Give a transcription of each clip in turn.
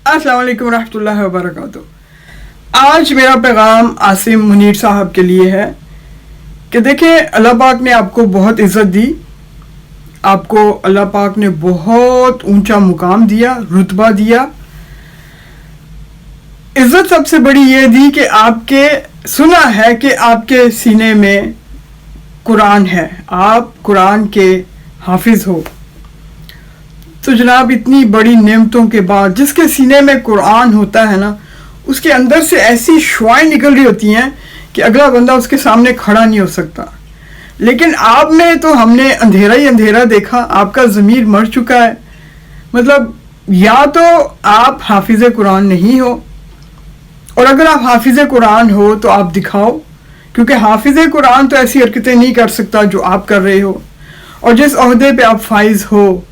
अस्सलाम वालेकुम रहमतुल्लाहि व बरकातुहू। आज मेरा पैगाम आसिम मुनीर साहब के लिए है कि देखें, अल्लाह पाक ने आपको बहुत इज़्ज़त दी, आपको अल्लाह पाक ने बहुत ऊंचा मुकाम दिया, रुतबा दिया। इज़्ज़त सबसे बड़ी ये दी कि आपके सुना है कि आपके सीने में कुरान है, आप कुरान के हाफिज़ हो। तो जनाब, इतनी बड़ी नेमतों के बाद जिसके सीने में कुरान होता है ना, उसके अंदर से ऐसी शुआएं निकल रही होती हैं कि अगला बंदा उसके सामने खड़ा नहीं हो सकता। लेकिन आप में तो हमने अंधेरा ही अंधेरा देखा, आपका ज़मीर मर चुका है। मतलब या तो आप हाफिज़ कुरान नहीं हो, और अगर आप हाफिज़ कुरान हो तो आप दिखाओ, क्योंकि हाफिज़ कुरान तो ऐसी हरकतें नहीं कर सकता जो आप कर रहे हो। और जिस ओहदे पे आप फाइज हो,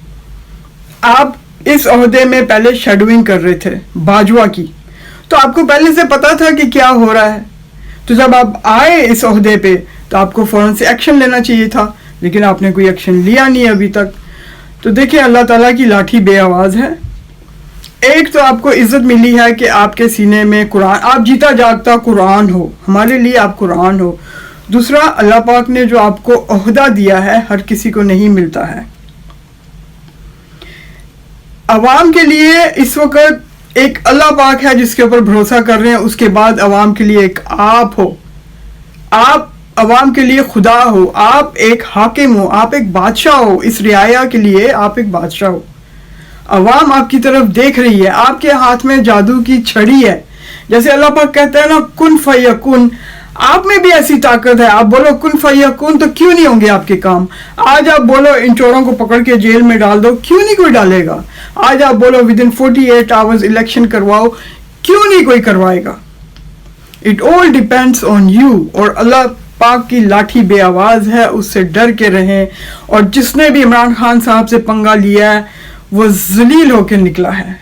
आप इस ओहदे में पहले शेडोइंग कर रहे थे बाजवा की, तो आपको पहले से पता था कि क्या हो रहा है। तो जब आप आए इस ओहदे पे तो आपको फ़ौरन से एक्शन लेना चाहिए था, लेकिन आपने कोई एक्शन लिया नहीं अभी तक। तो देखिए, अल्लाह ताला की लाठी बेआवाज़ है। एक तो आपको इज़्ज़त मिली है कि आपके सीने में कुरान, आप जीता जागता कुरान हो, हमारे लिए आप कुरान हो। दूसरा, अल्लाह पाक ने जो आपको ओहदा दिया है हर किसी को नहीं मिलता है। अवाम के लिए इस वक्त एक अल्लाह पाक है जिसके ऊपर भरोसा कर रहे हैं, उसके बाद अवाम के लिए एक आप हो, आप अवाम के लिए खुदा हो, आप एक हाकिम हो, आप एक बादशाह हो। इस रियाया के लिए आप एक बादशाह हो। अवाम आपकी तरफ देख रही है, आपके हाथ में जादू की छड़ी है। जैसे अल्लाह पाक कहता है ना, कुन फयकुन, आप में भी ऐसी ताकत है। आप बोलो कुन फयकुन तो क्यों नहीं होंगे आपके काम। आज आप बोलो इन चोरों को पकड़ के जेल में डाल दो, क्यों नहीं कोई डालेगा। आज आप बोलो विद इन 48 आवर्स इलेक्शन करवाओ, क्यों नहीं कोई करवाएगा। It all depends on you. और अल्लाह पाक की लाठी बेआवाज है, उससे डर के रहें। और जिसने भी इमरान खान साहब से पंगा लिया है वो जलील होकर निकला है।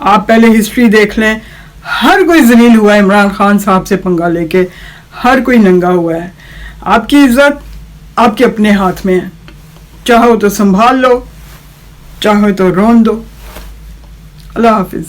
आप पहले हिस्ट्री देख लें, हर कोई जलील हुआ है इमरान खान साहब से पंगा लेके, हर कोई नंगा हुआ है। आपकी इज्जत आपके अपने हाथ में है, चाहो तो संभाल लो, चाहो तो रोन दो। अल्लाह हाफिज़।